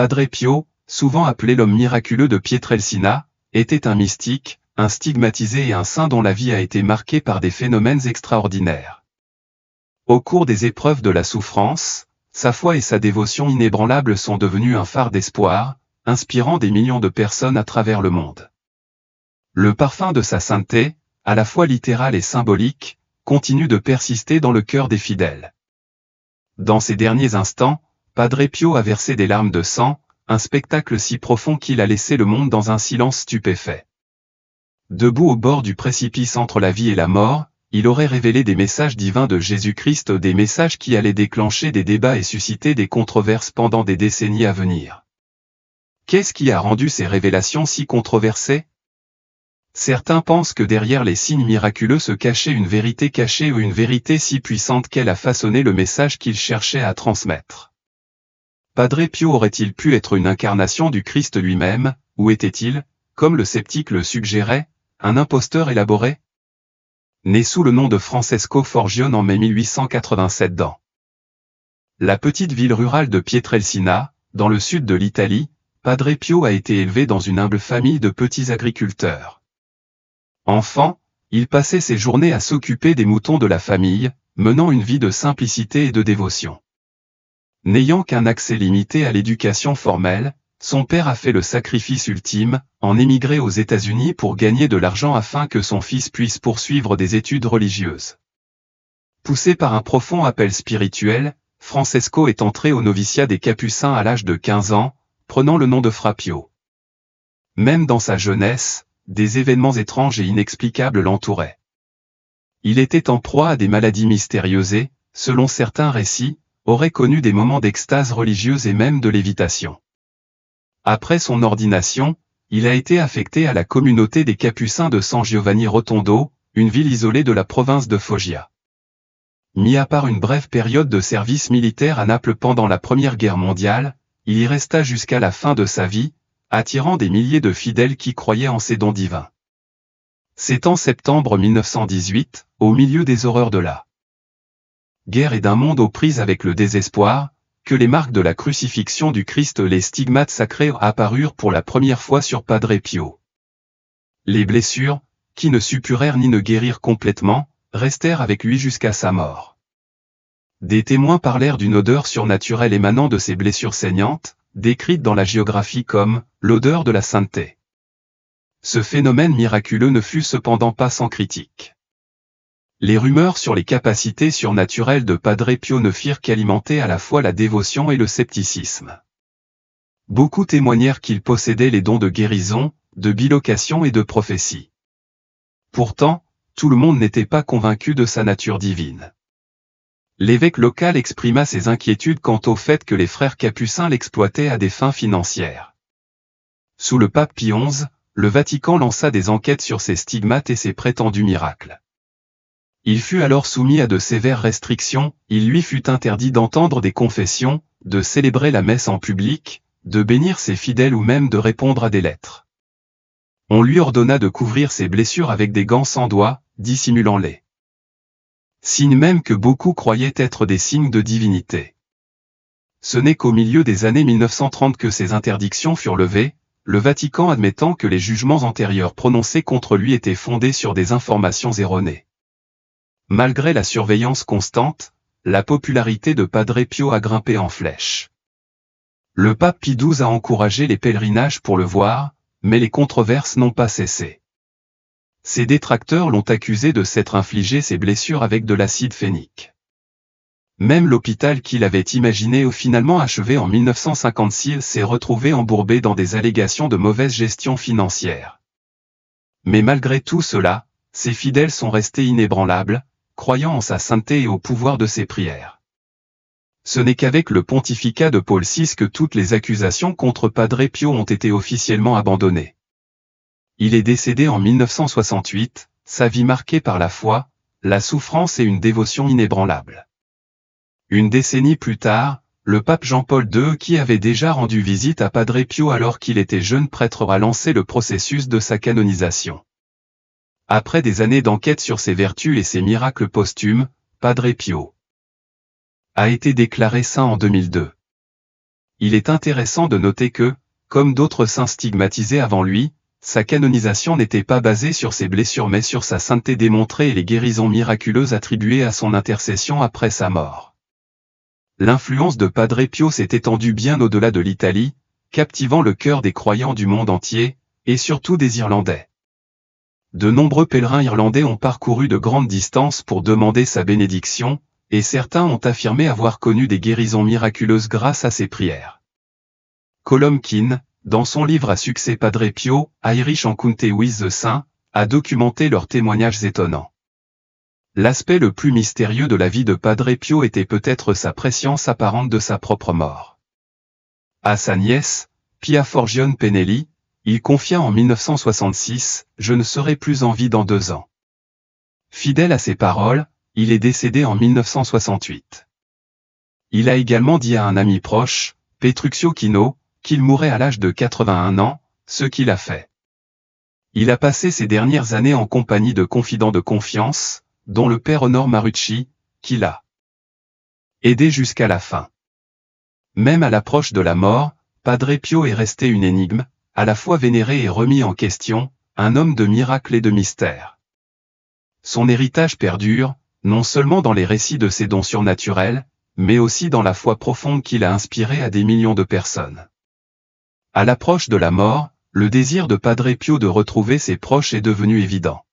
Padre Pio, souvent appelé l'homme miraculeux de Pietrelcina, était un mystique, un stigmatisé et un saint dont la vie a été marquée par des phénomènes extraordinaires. Au cours des épreuves de la souffrance, sa foi et sa dévotion inébranlable sont devenues un phare d'espoir, inspirant des millions de personnes à travers le monde. Le parfum de sa sainteté, à la fois littéral et symbolique, continue de persister dans le cœur des fidèles. Dans ces derniers instants, Padre Pio a versé des larmes de sang, un spectacle si profond qu'il a laissé le monde dans un silence stupéfait. Debout au bord du précipice entre la vie et la mort, il aurait révélé des messages divins de Jésus-Christ, des messages qui allaient déclencher des débats et susciter des controverses pendant des décennies à venir. Qu'est-ce qui a rendu ces révélations si controversées? Certains pensent que derrière les signes miraculeux se cachait une vérité cachée ou une vérité si puissante qu'elle a façonné le message qu'il cherchait à transmettre. Padre Pio aurait-il pu être une incarnation du Christ lui-même, ou était-il, comme le sceptique le suggérait, un imposteur élaboré? Né sous le nom de Francesco Forgione en mai 1887 dans la petite ville rurale de Pietrelcina, dans le sud de l'Italie, Padre Pio a été élevé dans une humble famille de petits agriculteurs. Enfant, il passait ses journées à s'occuper des moutons de la famille, menant une vie de simplicité et de dévotion. N'ayant qu'un accès limité à l'éducation formelle, son père a fait le sacrifice ultime, en émigrer aux États-Unis pour gagner de l'argent afin que son fils puisse poursuivre des études religieuses. Poussé par un profond appel spirituel, Francesco est entré au noviciat des Capucins à l'âge de 15 ans, prenant le nom de Fra Pio. Même dans sa jeunesse, des événements étranges et inexplicables l'entouraient. Il était en proie à des maladies mystérieuses et, selon certains récits, aurait connu des moments d'extase religieuse et même de lévitation. Après son ordination, il a été affecté à la communauté des Capucins de San Giovanni Rotondo, une ville isolée de la province de Foggia. Mis à part une brève période de service militaire à Naples pendant la Première Guerre mondiale, il y resta jusqu'à la fin de sa vie, attirant des milliers de fidèles qui croyaient en ses dons divins. C'est en septembre 1918, au milieu des horreurs de la guerre et d'un monde aux prises avec le désespoir, que les marques de la crucifixion du Christ, les stigmates sacrés, apparurent pour la première fois sur Padre Pio. Les blessures, qui ne suppurèrent ni ne guérirent complètement, restèrent avec lui jusqu'à sa mort. Des témoins parlèrent d'une odeur surnaturelle émanant de ces blessures saignantes, décrite dans la géographie comme « l'odeur de la sainteté ». Ce phénomène miraculeux ne fut cependant pas sans critique. Les rumeurs sur les capacités surnaturelles de Padre Pio ne firent qu'alimenter à la fois la dévotion et le scepticisme. Beaucoup témoignèrent qu'il possédait les dons de guérison, de bilocation et de prophétie. Pourtant, tout le monde n'était pas convaincu de sa nature divine. L'évêque local exprima ses inquiétudes quant au fait que les frères capucins l'exploitaient à des fins financières. Sous le pape Pie XI, le Vatican lança des enquêtes sur ses stigmates et ses prétendus miracles. Il fut alors soumis à de sévères restrictions, il lui fut interdit d'entendre des confessions, de célébrer la messe en public, de bénir ses fidèles ou même de répondre à des lettres. On lui ordonna de couvrir ses blessures avec des gants sans doigts, dissimulant-les signes même que beaucoup croyaient être des signes de divinité. Ce n'est qu'au milieu des années 1930 que ces interdictions furent levées, le Vatican admettant que les jugements antérieurs prononcés contre lui étaient fondés sur des informations erronées. Malgré la surveillance constante, la popularité de Padre Pio a grimpé en flèche. Le pape Pie XII a encouragé les pèlerinages pour le voir, mais les controverses n'ont pas cessé. Ses détracteurs l'ont accusé de s'être infligé ses blessures avec de l'acide phénique. Même l'hôpital qu'il avait imaginé ou finalement achevé en 1956 s'est retrouvé embourbé dans des allégations de mauvaise gestion financière. Mais malgré tout cela, ses fidèles sont restés inébranlables, croyant en sa sainteté et au pouvoir de ses prières. Ce n'est qu'avec le pontificat de Paul VI que toutes les accusations contre Padre Pio ont été officiellement abandonnées. Il est décédé en 1968, sa vie marquée par la foi, la souffrance et une dévotion inébranlable. Une décennie plus tard, le pape Jean-Paul II, qui avait déjà rendu visite à Padre Pio alors qu'il était jeune prêtre, a lancé le processus de sa canonisation. Après des années d'enquête sur ses vertus et ses miracles posthumes, Padre Pio a été déclaré saint en 2002. il est intéressant de noter que, comme d'autres saints stigmatisés avant lui, sa canonisation n'était pas basée sur ses blessures mais sur sa sainteté démontrée et les guérisons miraculeuses attribuées à son intercession après sa mort. L'influence de Padre Pio s'est étendue bien au-delà de l'Italie, captivant le cœur des croyants du monde entier, et surtout des Irlandais. De nombreux pèlerins irlandais ont parcouru de grandes distances pour demander sa bénédiction, et certains ont affirmé avoir connu des guérisons miraculeuses grâce à ses prières. Colum Keane, dans son livre à succès Padre Pio, Irish Encounter with the Saint, a documenté leurs témoignages étonnants. L'aspect le plus mystérieux de la vie de Padre Pio était peut-être sa prescience apparente de sa propre mort. À sa nièce, Pia Forgione Penelli, il confia en 1966 « Je ne serai plus en vie dans 2 ans ». Fidèle à ses paroles, il est décédé en 1968. Il a également dit à un ami proche, Petruccio Quino, qu'il mourrait à l'âge de 81 ans, ce qu'il a fait. Il a passé ses dernières années en compagnie de confidents de confiance, dont le père Honor Marucci, qui l'a aidé jusqu'à la fin. Même à l'approche de la mort, Padre Pio est resté une énigme, à la fois vénéré et remis en question, un homme de miracles et de mystères. Son héritage perdure, non seulement dans les récits de ses dons surnaturels, mais aussi dans la foi profonde qu'il a inspirée à des millions de personnes. À l'approche de la mort, le désir de Padre Pio de retrouver ses proches est devenu évident.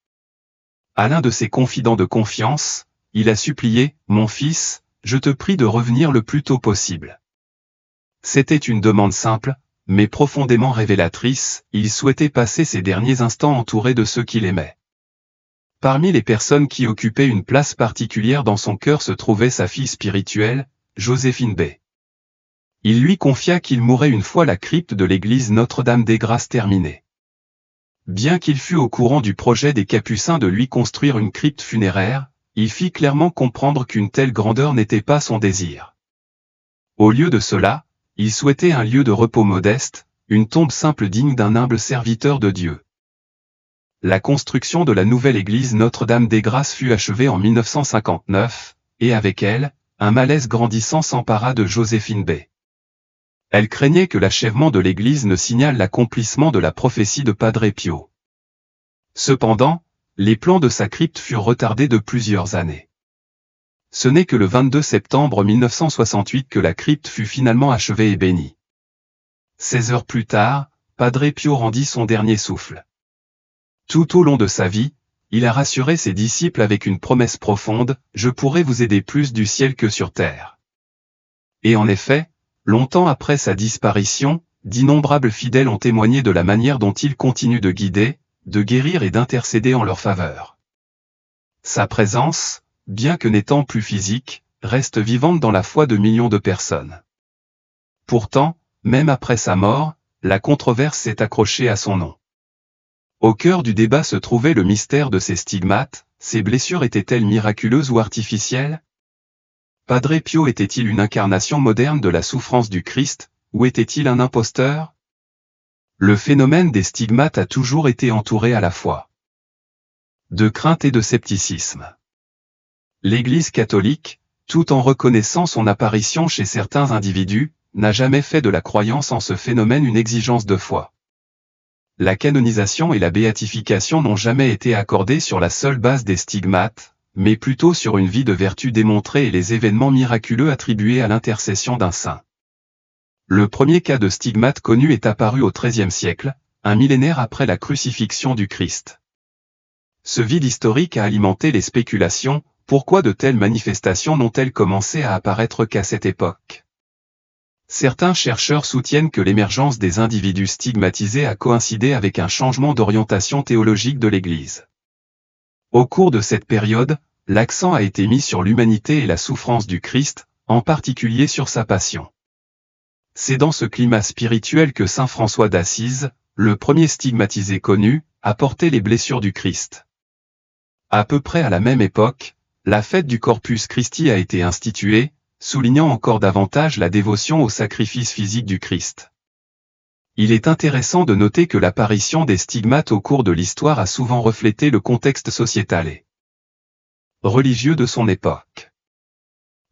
À l'un de ses confidents de confiance, il a supplié « Mon fils, je te prie de revenir le plus tôt possible ». C'était une demande simple, mais profondément révélatrice, il souhaitait passer ses derniers instants entouré de ceux qu'il aimait. Parmi les personnes qui occupaient une place particulière dans son cœur se trouvait sa fille spirituelle, Joséphine B. Il lui confia qu'il mourrait une fois la crypte de l'église Notre-Dame des Grâces terminée. Bien qu'il fût au courant du projet des Capucins de lui construire une crypte funéraire, il fit clairement comprendre qu'une telle grandeur n'était pas son désir. Au lieu de cela, il souhaitait un lieu de repos modeste, une tombe simple digne d'un humble serviteur de Dieu. La construction de la nouvelle église Notre-Dame des Grâces fut achevée en 1959, et avec elle, un malaise grandissant s'empara de Joséphine B. Elle craignait que l'achèvement de l'église ne signale l'accomplissement de la prophétie de Padre Pio. Cependant, les plans de sa crypte furent retardés de plusieurs années. Ce n'est que le 22 septembre 1968 que la crypte fut finalement achevée et bénie. 16 heures plus tard, Padre Pio rendit son dernier souffle. Tout au long de sa vie, il a rassuré ses disciples avec une promesse profonde, « Je pourrai vous aider plus du ciel que sur terre ». Et en effet, longtemps après sa disparition, d'innombrables fidèles ont témoigné de la manière dont il continue de guider, de guérir et d'intercéder en leur faveur. Sa présence, bien que n'étant plus physique, reste vivante dans la foi de millions de personnes. Pourtant, même après sa mort, la controverse s'est accrochée à son nom. Au cœur du débat se trouvait le mystère de ses stigmates, ses blessures étaient-elles miraculeuses ou artificielles? Padre Pio était-il une incarnation moderne de la souffrance du Christ, ou était-il un imposteur? Le phénomène des stigmates a toujours été entouré à la fois de crainte et de scepticisme. L'Église catholique, tout en reconnaissant son apparition chez certains individus, n'a jamais fait de la croyance en ce phénomène une exigence de foi. La canonisation et la béatification n'ont jamais été accordées sur la seule base des stigmates, mais plutôt sur une vie de vertu démontrée et les événements miraculeux attribués à l'intercession d'un saint. Le premier cas de stigmate connu est apparu au XIIIe siècle, un millénaire après la crucifixion du Christ. Ce vide historique a alimenté les spéculations, pourquoi de telles manifestations n'ont-elles commencé à apparaître qu'à cette époque? Certains chercheurs soutiennent que l'émergence des individus stigmatisés a coïncidé avec un changement d'orientation théologique de l'Église. Au cours de cette période, l'accent a été mis sur l'humanité et la souffrance du Christ, en particulier sur sa passion. C'est dans ce climat spirituel que saint François d'Assise, le premier stigmatisé connu, a porté les blessures du Christ. À peu près à la même époque, la fête du Corpus Christi a été instituée, soulignant encore davantage la dévotion au sacrifice physique du Christ. Il est intéressant de noter que l'apparition des stigmates au cours de l'histoire a souvent reflété le contexte sociétal et religieux de son époque.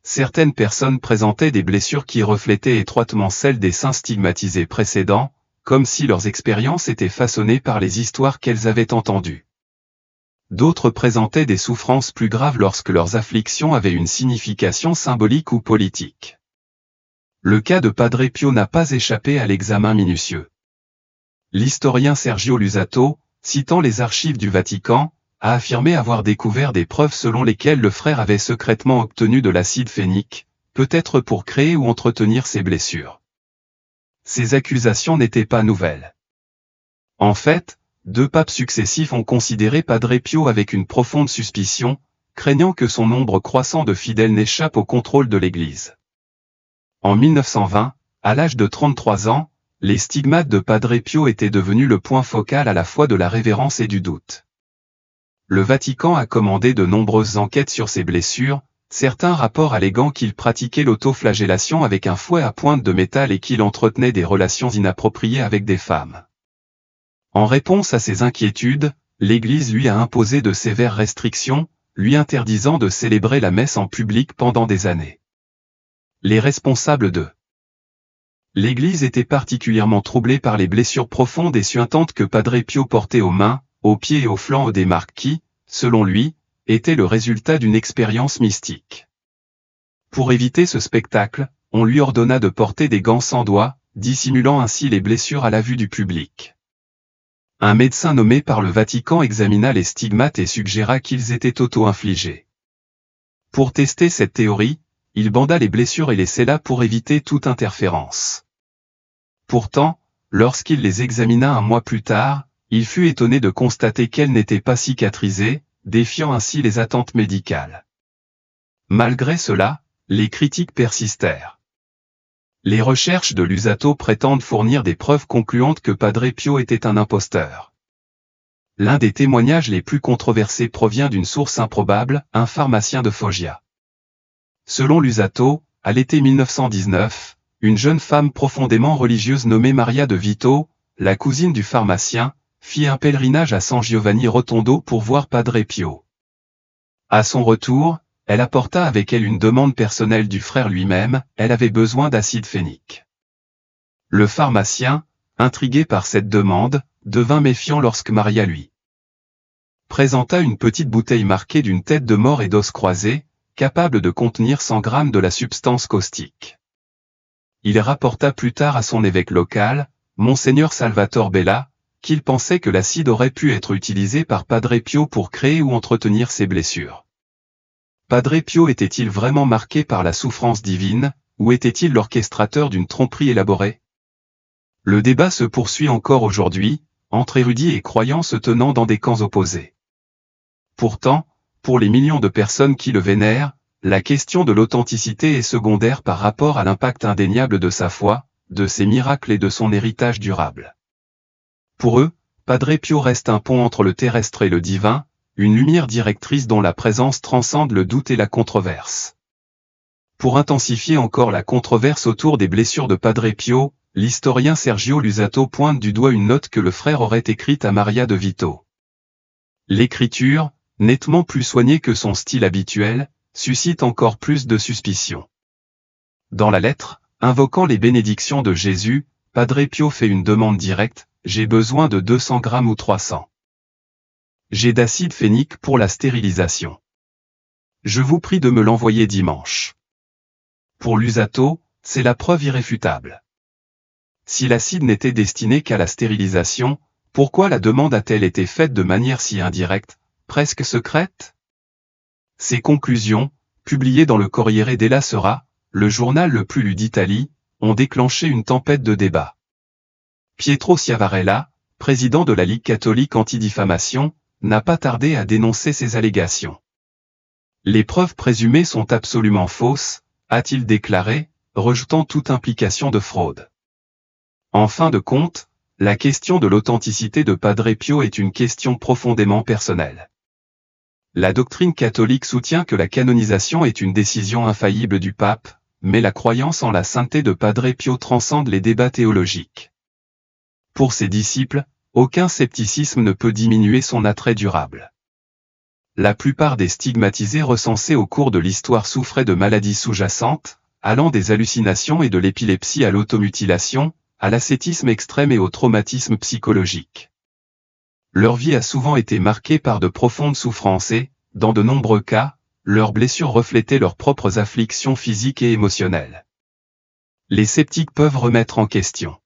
certaines personnes présentaient des blessures qui reflétaient étroitement celles des saints stigmatisés précédents, comme si leurs expériences étaient façonnées par les histoires qu'elles avaient entendues. D'autres présentaient des souffrances plus graves lorsque leurs afflictions avaient une signification symbolique ou politique. Le cas de Padre Pio n'a pas échappé à l'examen minutieux. L'historien Sergio Lusato, citant les archives du Vatican, a affirmé avoir découvert des preuves selon lesquelles le frère avait secrètement obtenu de l'acide phénique, peut-être pour créer ou entretenir ses blessures. Ces accusations n'étaient pas nouvelles. En fait, 2 papes successifs ont considéré Padre Pio avec une profonde suspicion, craignant que son nombre croissant de fidèles n'échappe au contrôle de l'Église. En 1920, à l'âge de 33 ans, les stigmates de Padre Pio étaient devenus le point focal à la fois de la révérence et du doute. Le Vatican a commandé de nombreuses enquêtes sur ses blessures, certains rapports alléguant qu'il pratiquait l'autoflagellation avec un fouet à pointe de métal et qu'il entretenait des relations inappropriées avec des femmes. En réponse à ces inquiétudes, l'Église lui a imposé de sévères restrictions, lui interdisant de célébrer la messe en public pendant des années. Les responsables de l'Église étaient particulièrement troublés par les blessures profondes et suintantes que Padre Pio portait aux mains, aux pieds et aux flancs des marques qui, selon lui, étaient le résultat d'une expérience mystique. Pour éviter ce spectacle, on lui ordonna de porter des gants sans doigts, dissimulant ainsi les blessures à la vue du public. Un médecin nommé par le Vatican examina les stigmates et suggéra qu'ils étaient auto-infligés. Pour tester cette théorie, il banda les blessures et les scella pour éviter toute interférence. Pourtant, lorsqu'il les examina un mois plus tard, il fut étonné de constater qu'elles n'étaient pas cicatrisées, défiant ainsi les attentes médicales. Malgré cela, les critiques persistèrent. Les recherches de Lusato prétendent fournir des preuves concluantes que Padre Pio était un imposteur. L'un des témoignages les plus controversés provient d'une source improbable, un pharmacien de Foggia. Selon Lusato, à l'été 1919, une jeune femme profondément religieuse nommée Maria de Vito, la cousine du pharmacien, fit un pèlerinage à San Giovanni Rotondo pour voir Padre Pio. À son retour, elle apporta avec elle une demande personnelle du frère lui-même, elle avait besoin d'acide phénique. Le pharmacien, intrigué par cette demande, devint méfiant lorsque Maria lui présenta une petite bouteille marquée d'une tête de mort et d'os croisés, capable de contenir 100 grammes de la substance caustique. Il rapporta plus tard à son évêque local, Monseigneur Salvatore Bella, qu'il pensait que l'acide aurait pu être utilisé par Padre Pio pour créer ou entretenir ses blessures. Padre Pio était-il vraiment marqué par la souffrance divine, ou était-il l'orchestrateur d'une tromperie élaborée? Le débat se poursuit encore aujourd'hui, entre érudits et croyants se tenant dans des camps opposés. Pourtant, pour les millions de personnes qui le vénèrent, la question de l'authenticité est secondaire par rapport à l'impact indéniable de sa foi, de ses miracles et de son héritage durable. Pour eux, Padre Pio reste un pont entre le terrestre et le divin, une lumière directrice dont la présence transcende le doute et la controverse. Pour intensifier encore la controverse autour des blessures de Padre Pio, l'historien Sergio Lusato pointe du doigt une note que le frère aurait écrite à Maria de Vito. L'écriture, nettement plus soignée que son style habituel, suscite encore plus de suspicion. Dans la lettre, invoquant les bénédictions de Jésus, Padre Pio fait une demande directe, j'ai besoin de 200 grammes ou 300. J'ai d'acide phénique pour la stérilisation. Je vous prie de me l'envoyer dimanche. Pour Lusato, c'est la preuve irréfutable. Si l'acide n'était destiné qu'à la stérilisation, pourquoi la demande a-t-elle été faite de manière si indirecte, presque secrète? Ces conclusions, publiées dans le Corriere della Sera, le journal le plus lu d'Italie, ont déclenché une tempête de débats. Pietro Ciavarella, président de la Ligue catholique anti-diffamation, n'a pas tardé à dénoncer ces allégations. Les preuves présumées sont absolument fausses, a-t-il déclaré, rejetant toute implication de fraude. En fin de compte, la question de l'authenticité de Padre Pio est une question profondément personnelle. La doctrine catholique soutient que la canonisation est une décision infaillible du pape, mais la croyance en la sainteté de Padre Pio transcende les débats théologiques. Pour ses disciples, aucun scepticisme ne peut diminuer son attrait durable. la plupart des stigmatisés recensés au cours de l'histoire souffraient de maladies sous-jacentes, allant des hallucinations et de l'épilepsie à l'automutilation, à l'ascétisme extrême et au traumatisme psychologique. Leur vie a souvent été marquée par de profondes souffrances et, dans de nombreux cas, leurs blessures reflétaient leurs propres afflictions physiques et émotionnelles. Les sceptiques peuvent remettre en question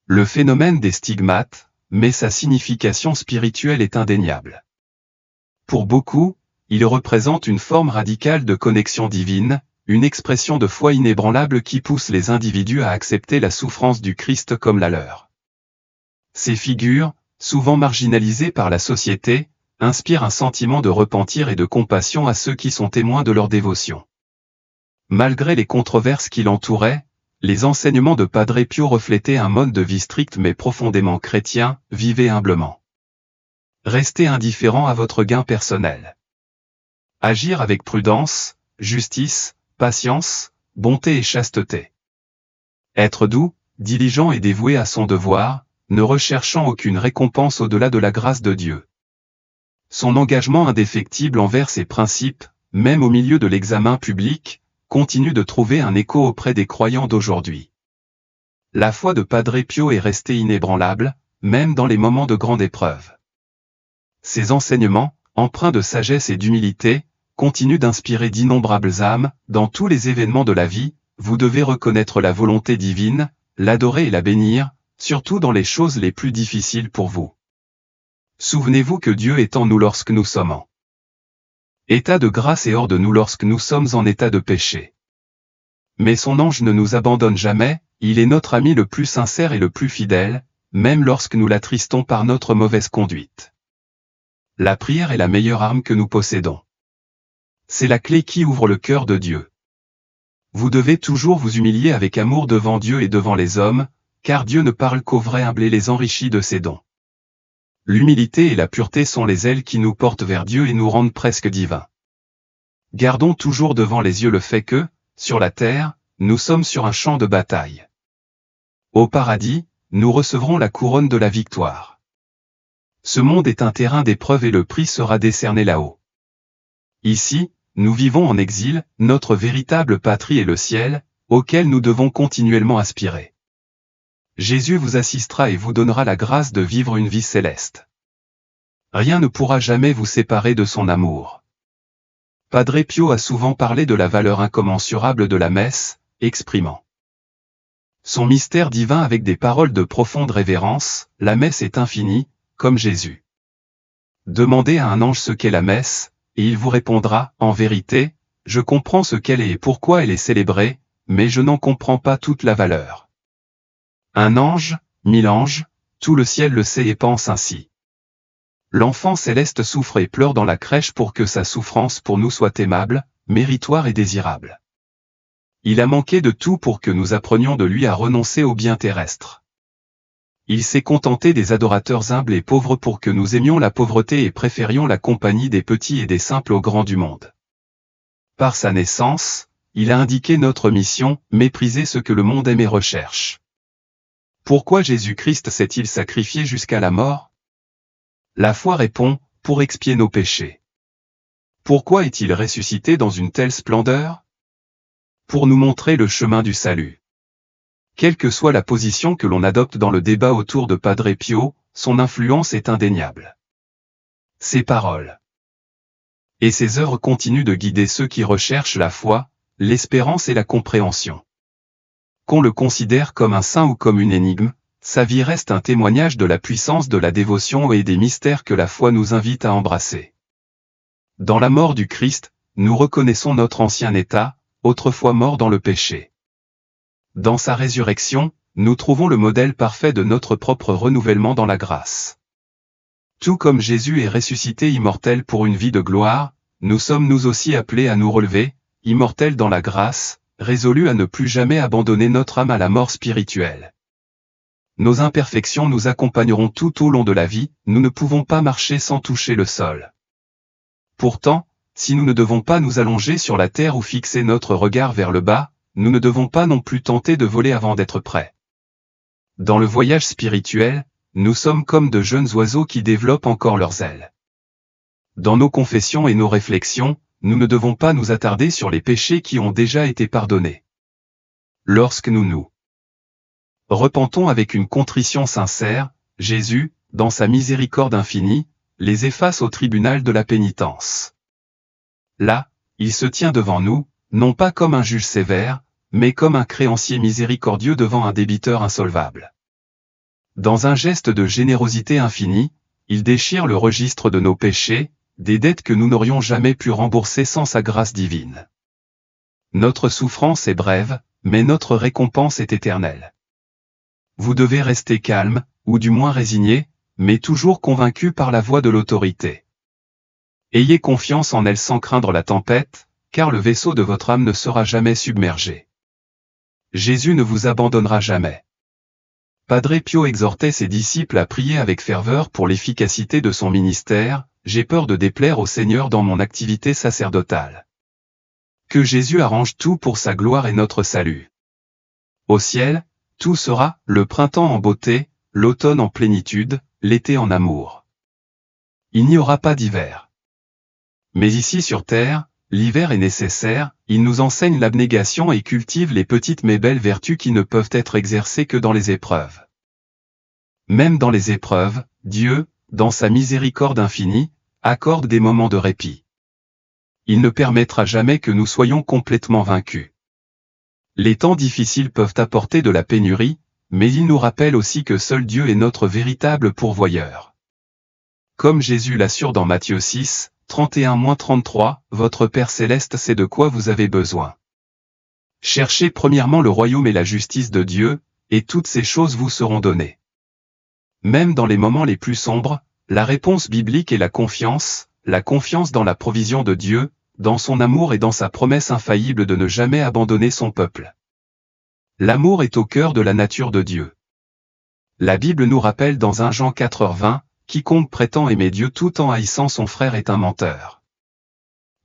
le phénomène des stigmates, mais sa signification spirituelle est indéniable. Pour beaucoup, il représente une forme radicale de connexion divine, une expression de foi inébranlable qui pousse les individus à accepter la souffrance du Christ comme la leur. Ces figures, souvent marginalisées par la société, inspirent un sentiment de repentir et de compassion à ceux qui sont témoins de leur dévotion. Malgré les controverses qui l'entouraient, les enseignements de Padre Pio reflétaient un mode de vie strict mais profondément chrétien, vivez humblement. Restez indifférent à votre gain personnel. Agir avec prudence, justice, patience, bonté et chasteté. Être doux, diligent et dévoué à son devoir, ne recherchant aucune récompense au-delà de la grâce de Dieu. Son engagement indéfectible envers ses principes, même au milieu de l'examen public, continue de trouver un écho auprès des croyants d'aujourd'hui. La foi de Padre Pio est restée inébranlable, même dans les moments de grande épreuve. Ses enseignements, empreints de sagesse et d'humilité, continuent d'inspirer d'innombrables âmes. Dans tous les événements de la vie, vous devez reconnaître la volonté divine, l'adorer et la bénir, surtout dans les choses les plus difficiles pour vous. Souvenez-vous que Dieu est en nous lorsque nous sommes en état de grâce et hors de nous lorsque nous sommes en état de péché. Mais son ange ne nous abandonne jamais, il est notre ami le plus sincère et le plus fidèle, même lorsque nous l'attristons par notre mauvaise conduite. La prière est la meilleure arme que nous possédons. C'est la clé qui ouvre le cœur de Dieu. Vous devez toujours vous humilier avec amour devant Dieu et devant les hommes, car Dieu ne parle qu'aux vrais humbles et les enrichit de ses dons. L'humilité et la pureté sont les ailes qui nous portent vers Dieu et nous rendent presque divins. Gardons toujours devant les yeux le fait que, sur la terre, nous sommes sur un champ de bataille. Au paradis, nous recevrons la couronne de la victoire. Ce monde est un terrain d'épreuve et le prix sera décerné là-haut. Ici, nous vivons en exil, notre véritable patrie est le ciel, auquel nous devons continuellement aspirer. Jésus vous assistera et vous donnera la grâce de vivre une vie céleste. Rien ne pourra jamais vous séparer de son amour. Padre Pio a souvent parlé de la valeur incommensurable de la messe, exprimant son mystère divin avec des paroles de profonde révérence. La messe est infinie, comme Jésus. Demandez à un ange ce qu'est la messe, et il vous répondra, en vérité, je comprends ce qu'elle est et pourquoi elle est célébrée, mais je n'en comprends pas toute la valeur. Un ange, 1000 anges, tout le ciel le sait et pense ainsi. L'enfant céleste souffre et pleure dans la crèche pour que sa souffrance pour nous soit aimable, méritoire et désirable. Il a manqué de tout pour que nous apprenions de lui à renoncer aux biens terrestres. Il s'est contenté des adorateurs humbles et pauvres pour que nous aimions la pauvreté et préférions la compagnie des petits et des simples aux grands du monde. Par sa naissance, il a indiqué notre mission, mépriser ce que le monde aime et recherche. Pourquoi Jésus-Christ s'est-il sacrifié jusqu'à la mort? La foi répond, pour expier nos péchés. Pourquoi est-il ressuscité dans une telle splendeur? Pour nous montrer le chemin du salut. Quelle que soit la position que l'on adopte dans le débat autour de Padre Pio, son influence est indéniable. Ses paroles et ses œuvres continuent de guider ceux qui recherchent la foi, l'espérance et la compréhension. Qu'on le considère comme un saint ou comme une énigme, sa vie reste un témoignage de la puissance de la dévotion et des mystères que la foi nous invite à embrasser. Dans la mort du Christ, nous reconnaissons notre ancien état, autrefois mort dans le péché. Dans sa résurrection, nous trouvons le modèle parfait de notre propre renouvellement dans la grâce. Tout comme Jésus est ressuscité immortel pour une vie de gloire, nous sommes nous aussi appelés à nous relever, immortels dans la grâce, résolus à ne plus jamais abandonner notre âme à la mort spirituelle. Nos imperfections nous accompagneront tout au long de la vie, nous ne pouvons pas marcher sans toucher le sol. Pourtant, si nous ne devons pas nous allonger sur la terre ou fixer notre regard vers le bas, nous ne devons pas non plus tenter de voler avant d'être prêts. Dans le voyage spirituel, nous sommes comme de jeunes oiseaux qui développent encore leurs ailes. dans nos confessions et nos réflexions, nous ne devons pas nous attarder sur les péchés qui ont déjà été pardonnés. Lorsque nous repentons avec une contrition sincère, Jésus, dans sa miséricorde infinie, les efface au tribunal de la pénitence. Là, il se tient devant nous, non pas comme un juge sévère, mais comme un créancier miséricordieux devant un débiteur insolvable. Dans un geste de générosité infinie, il déchire le registre de nos péchés, des dettes que nous n'aurions jamais pu rembourser sans sa grâce divine. Notre souffrance est brève, mais notre récompense est éternelle. Vous devez rester calme, ou du moins résigné, mais toujours convaincu par la voix de l'autorité. Ayez confiance en elle sans craindre la tempête, car le vaisseau de votre âme ne sera jamais submergé. Jésus ne vous abandonnera jamais. Padre Pio exhortait ses disciples à prier avec ferveur pour l'efficacité de son ministère. J'ai peur de déplaire au Seigneur dans mon activité sacerdotale. Que Jésus arrange tout pour sa gloire et notre salut. Au ciel, tout sera, le printemps en beauté, l'automne en plénitude, l'été en amour. Il n'y aura pas d'hiver. Mais ici sur terre, l'hiver est nécessaire, il nous enseigne l'abnégation et cultive les petites mais belles vertus qui ne peuvent être exercées que dans les épreuves. Même dans les épreuves, Dieu, dans sa miséricorde infinie, accorde des moments de répit. Il ne permettra jamais que nous soyons complètement vaincus. Les temps difficiles peuvent apporter de la pénurie, mais il nous rappelle aussi que seul Dieu est notre véritable pourvoyeur. Comme Jésus l'assure dans Matthieu 6, 31-33, votre Père céleste sait de quoi vous avez besoin. Cherchez premièrement le royaume et la justice de Dieu, et toutes ces choses vous seront données. Même dans les moments les plus sombres, la réponse biblique est la confiance dans la provision de Dieu, dans son amour et dans sa promesse infaillible de ne jamais abandonner son peuple. L'amour est au cœur de la nature de Dieu. La Bible nous rappelle dans 1 Jean 4:20, quiconque prétend aimer Dieu tout en haïssant son frère est un menteur.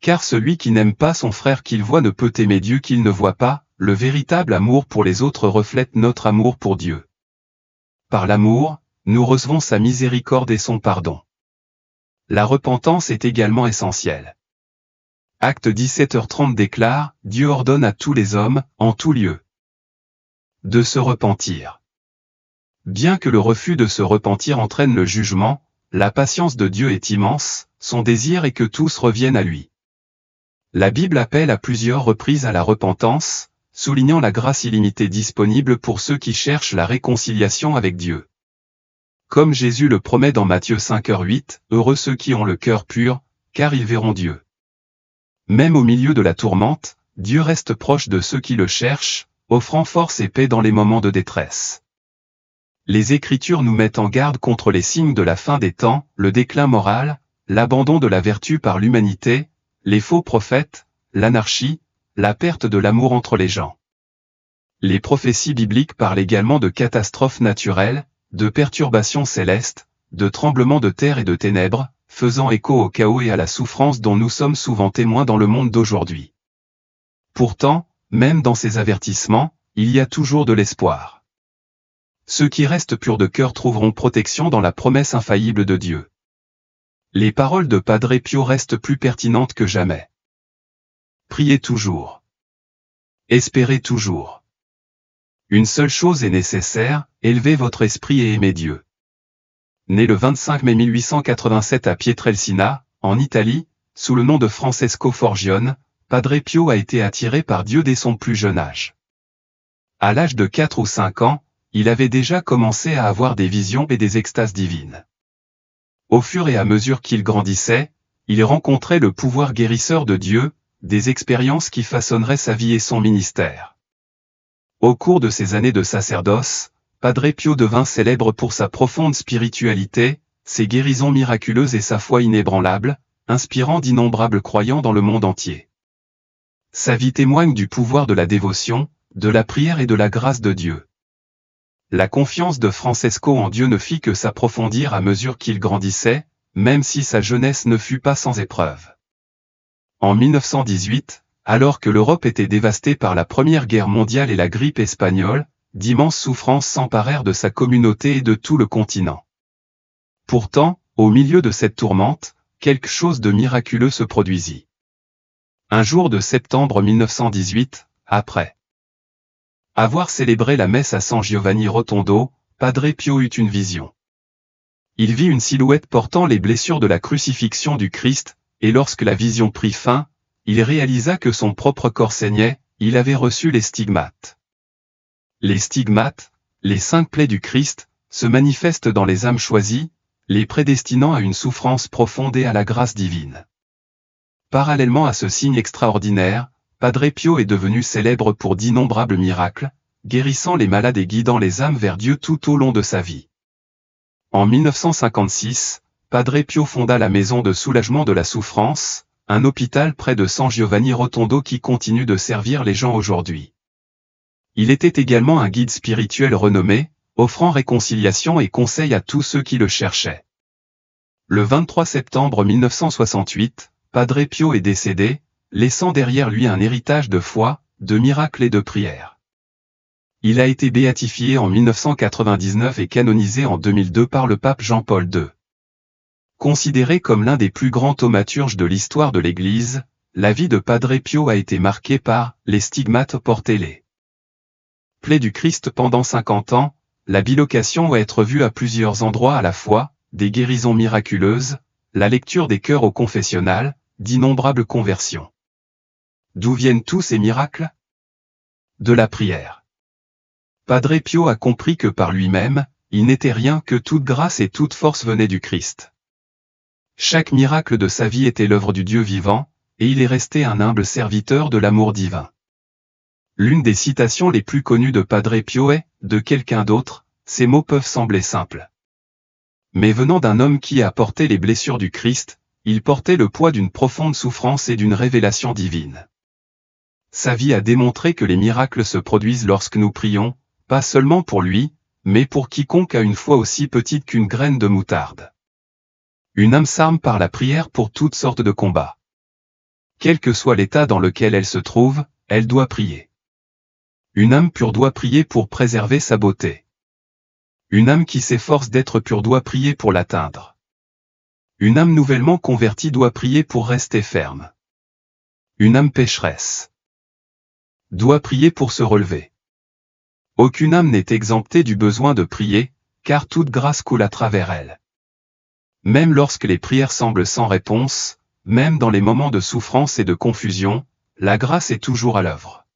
Car celui qui n'aime pas son frère qu'il voit ne peut aimer Dieu qu'il ne voit pas, le véritable amour pour les autres reflète notre amour pour Dieu. Par l'amour, nous recevons sa miséricorde et son pardon. La repentance est également essentielle. Acte 17h30 déclare, Dieu ordonne à tous les hommes, en tout lieu, de se repentir. Bien que le refus de se repentir entraîne le jugement, la patience de Dieu est immense, son désir est que tous reviennent à lui. La Bible appelle à plusieurs reprises à la repentance, soulignant la grâce illimitée disponible pour ceux qui cherchent la réconciliation avec Dieu. Comme Jésus le promet dans Matthieu 5h8, heureux ceux qui ont le cœur pur, car ils verront Dieu. Même au milieu de la tourmente, Dieu reste proche de ceux qui le cherchent, offrant force et paix dans les moments de détresse. Les Écritures nous mettent en garde contre les signes de la fin des temps, le déclin moral, l'abandon de la vertu par l'humanité, les faux prophètes, l'anarchie, la perte de l'amour entre les gens. Les prophéties bibliques parlent également de catastrophes naturelles, de perturbations célestes, de tremblements de terre et de ténèbres, faisant écho au chaos et à la souffrance dont nous sommes souvent témoins dans le monde d'aujourd'hui. Pourtant, même dans ces avertissements, il y a toujours de l'espoir. Ceux qui restent purs de cœur trouveront protection dans la promesse infaillible de Dieu. Les paroles de Padre Pio restent plus pertinentes que jamais. Priez toujours. Espérez toujours. Une seule chose est nécessaire, élevez votre esprit et aimez Dieu. Né le 25 mai 1887 à Pietrelcina, en Italie, sous le nom de Francesco Forgione, Padre Pio a été attiré par Dieu dès son plus jeune âge. À l'âge de 4 ou 5 ans, il avait déjà commencé à avoir des visions et des extases divines. Au fur et à mesure qu'il grandissait, il rencontrait le pouvoir guérisseur de Dieu, des expériences qui façonneraient sa vie et son ministère. Au cours de ses années de sacerdoce, Padre Pio devint célèbre pour sa profonde spiritualité, ses guérisons miraculeuses et sa foi inébranlable, inspirant d'innombrables croyants dans le monde entier. Sa vie témoigne du pouvoir de la dévotion, de la prière et de la grâce de Dieu. La confiance de Francesco en Dieu ne fit que s'approfondir à mesure qu'il grandissait, même si sa jeunesse ne fut pas sans épreuve. En 1918, alors que l'Europe était dévastée par la Première Guerre mondiale et la grippe espagnole, d'immenses souffrances s'emparèrent de sa communauté et de tout le continent. Pourtant, au milieu de cette tourmente, quelque chose de miraculeux se produisit. Un jour de septembre 1918, après avoir célébré la messe à San Giovanni Rotondo, Padre Pio eut une vision. Il vit une silhouette portant les blessures de la crucifixion du Christ, et lorsque la vision prit fin, il réalisa que son propre corps saignait, il avait reçu les stigmates. Les stigmates, les 5 plaies du Christ, se manifestent dans les âmes choisies, les prédestinant à une souffrance profonde et à la grâce divine. Parallèlement à ce signe extraordinaire, Padre Pio est devenu célèbre pour d'innombrables miracles, guérissant les malades et guidant les âmes vers Dieu tout au long de sa vie. En 1956, Padre Pio fonda la Maison de soulagement de la souffrance, un hôpital près de San Giovanni Rotondo qui continue de servir les gens aujourd'hui. Il était également un guide spirituel renommé, offrant réconciliation et conseil à tous ceux qui le cherchaient. Le 23 septembre 1968, Padre Pio est décédé, laissant derrière lui un héritage de foi, de miracles et de prières. Il a été béatifié en 1999 et canonisé en 2002 par le pape Jean-Paul II. Considéré comme l'un des plus grands thaumaturges de l'histoire de l'Église, la vie de Padre Pio a été marquée par les stigmates portés les plaies du Christ pendant 50 ans, la bilocation ou être vue à plusieurs endroits à la fois, des guérisons miraculeuses, la lecture des cœurs au confessionnal, d'innombrables conversions. D'où viennent tous ces miracles? De la prière. Padre Pio a compris que par lui-même, il n'était rien, que toute grâce et toute force venaient du Christ. Chaque miracle de sa vie était l'œuvre du Dieu vivant, et il est resté un humble serviteur de l'amour divin. L'une des citations les plus connues de Padre Pio est « de quelqu'un d'autre », ces mots peuvent sembler simples. Mais venant d'un homme qui a porté les blessures du Christ, il portait le poids d'une profonde souffrance et d'une révélation divine. Sa vie a démontré que les miracles se produisent lorsque nous prions, pas seulement pour lui, mais pour quiconque a une foi aussi petite qu'une graine de moutarde. Une âme s'arme par la prière pour toutes sortes de combats. Quel que soit l'état dans lequel elle se trouve, elle doit prier. Une âme pure doit prier pour préserver sa beauté. Une âme qui s'efforce d'être pure doit prier pour l'atteindre. Une âme nouvellement convertie doit prier pour rester ferme. Une âme pécheresse doit prier pour se relever. Aucune âme n'est exemptée du besoin de prier, car toute grâce coule à travers elle. Même lorsque les prières semblent sans réponse, même dans les moments de souffrance et de confusion, la grâce est toujours à l'œuvre.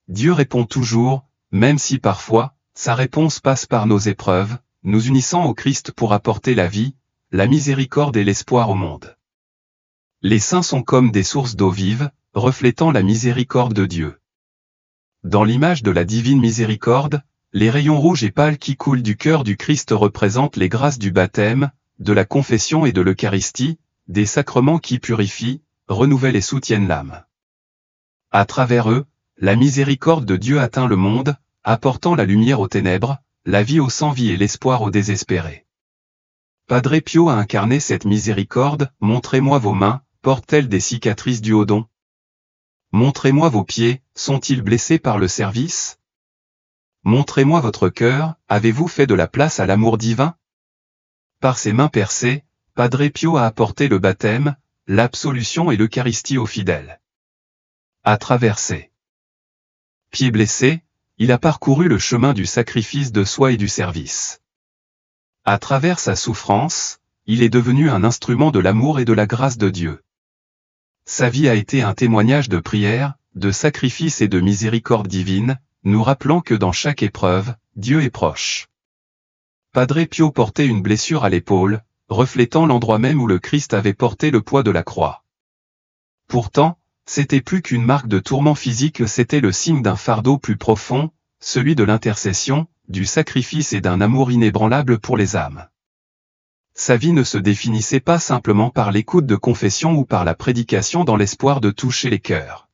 Dieu répond toujours, même si parfois, sa réponse passe par nos épreuves, nous unissant au Christ pour apporter la vie, la miséricorde et l'espoir au monde. Les saints sont comme des sources d'eau vive, reflétant la miséricorde de Dieu. Dans l'image de la divine miséricorde, les rayons rouges et pâles qui coulent du cœur du Christ représentent les grâces du baptême, de la confession et de l'Eucharistie, des sacrements qui purifient, renouvellent et soutiennent l'âme. À travers eux, la miséricorde de Dieu atteint le monde, apportant la lumière aux ténèbres, la vie aux sans-vie et l'espoir aux désespérés. Padre Pio a incarné cette miséricorde. Montrez-moi vos mains, portent-elles des cicatrices du Hodon? Montrez-moi vos pieds, sont-ils blessés par le service? Montrez-moi votre cœur, avez-vous fait de la place à l'amour divin? Par ses mains percées, Padre Pio a apporté le baptême, l'absolution et l'Eucharistie aux fidèles. À travers ses pieds blessés, il a parcouru le chemin du sacrifice de soi et du service. À travers sa souffrance, il est devenu un instrument de l'amour et de la grâce de Dieu. Sa vie a été un témoignage de prière, de sacrifice et de miséricorde divine, nous rappelant que dans chaque épreuve, Dieu est proche. Padre Pio portait une blessure à l'épaule, reflétant l'endroit même où le Christ avait porté le poids de la croix. Pourtant, c'était plus qu'une marque de tourment physique, c'était le signe d'un fardeau plus profond, celui de l'intercession, du sacrifice et d'un amour inébranlable pour les âmes. Sa vie ne se définissait pas simplement par l'écoute de confession ou par la prédication dans l'espoir de toucher les cœurs.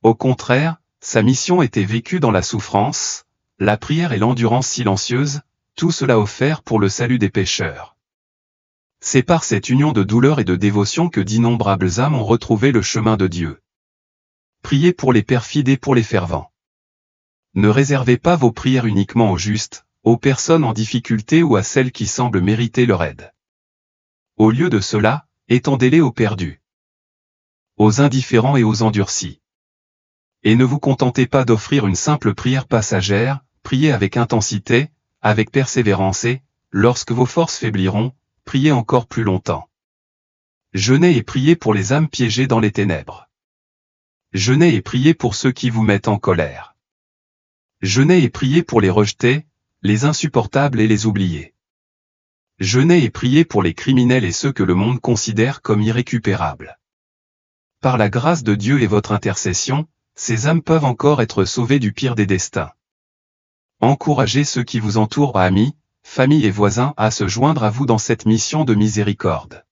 Au contraire, sa mission était vécue dans la souffrance, la prière et l'endurance silencieuse, tout cela offert pour le salut des pécheurs. C'est par cette union de douleur et de dévotion que d'innombrables âmes ont retrouvé le chemin de Dieu. Priez pour les perfides et pour les fervents. Ne réservez pas vos prières uniquement aux justes, aux personnes en difficulté ou à celles qui semblent mériter leur aide. Au lieu de cela, étendez-les aux perdus, aux indifférents et aux endurcis. Et ne vous contentez pas d'offrir une simple prière passagère, priez avec intensité, avec persévérance et, lorsque vos forces faibliront, priez encore plus longtemps. Jeûnez et priez pour les âmes piégées dans les ténèbres. Jeûnez et priez pour ceux qui vous mettent en colère. Jeûnez et priez pour les rejetés, les insupportables et les oubliés. Jeûnez et priez pour les criminels et ceux que le monde considère comme irrécupérables. Par la grâce de Dieu et votre intercession, ces âmes peuvent encore être sauvées du pire des destins. Encouragez ceux qui vous entourent, amis, famille et voisins, à se joindre à vous dans cette mission de miséricorde.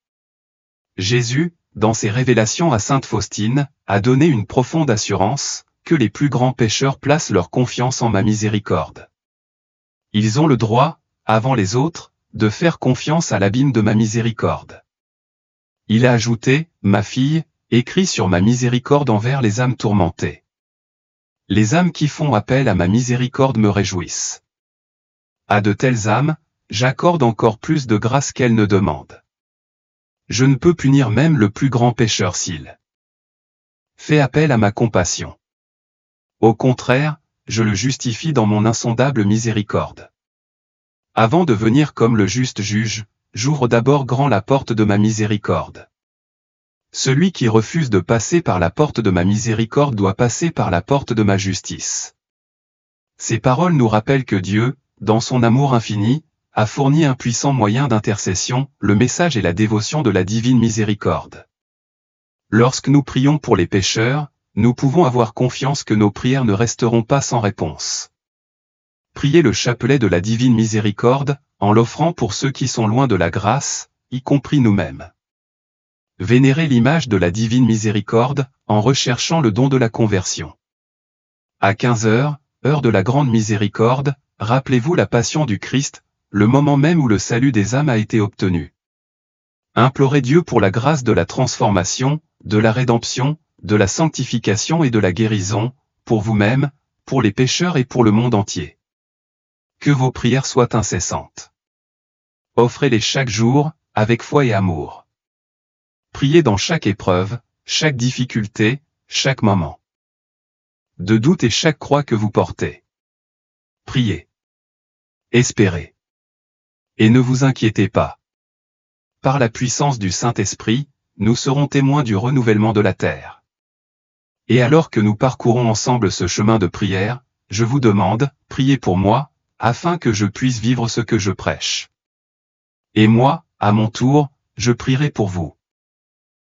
Jésus, dans ses révélations à sainte Faustine, a donné une profonde assurance, que les plus grands pécheurs placent leur confiance en ma miséricorde. Ils ont le droit, avant les autres, de faire confiance à l'abîme de ma miséricorde. Il a ajouté, ma fille, écris sur ma miséricorde envers les âmes tourmentées. Les âmes qui font appel à ma miséricorde me réjouissent. À de telles âmes, j'accorde encore plus de grâce qu'elles ne demandent. Je ne peux punir même le plus grand pécheur s'il fait appel à ma compassion. Au contraire, je le justifie dans mon insondable miséricorde. Avant de venir comme le juste juge, j'ouvre d'abord grand la porte de ma miséricorde. Celui qui refuse de passer par la porte de ma miséricorde doit passer par la porte de ma justice. Ces paroles nous rappellent que Dieu, dans son amour infini, a fourni un puissant moyen d'intercession, le message et la dévotion de la divine miséricorde. Lorsque nous prions pour les pécheurs, nous pouvons avoir confiance que nos prières ne resteront pas sans réponse. Priez le chapelet de la divine miséricorde, en l'offrant pour ceux qui sont loin de la grâce, y compris nous-mêmes. Vénérez l'image de la divine miséricorde, en recherchant le don de la conversion. À 15 heures, heure de la grande miséricorde, rappelez-vous la passion du Christ, le moment même où le salut des âmes a été obtenu. Implorez Dieu pour la grâce de la transformation, de la rédemption, de la sanctification et de la guérison, pour vous-même, pour les pécheurs et pour le monde entier. Que vos prières soient incessantes. Offrez-les chaque jour, avec foi et amour. Priez dans chaque épreuve, chaque difficulté, chaque moment de doute et chaque croix que vous portez. Priez. Espérez. Et ne vous inquiétez pas. Par la puissance du Saint-Esprit, nous serons témoins du renouvellement de la terre. Et alors que nous parcourons ensemble ce chemin de prière, je vous demande, priez pour moi, afin que je puisse vivre ce que je prêche. Et moi, à mon tour, je prierai pour vous.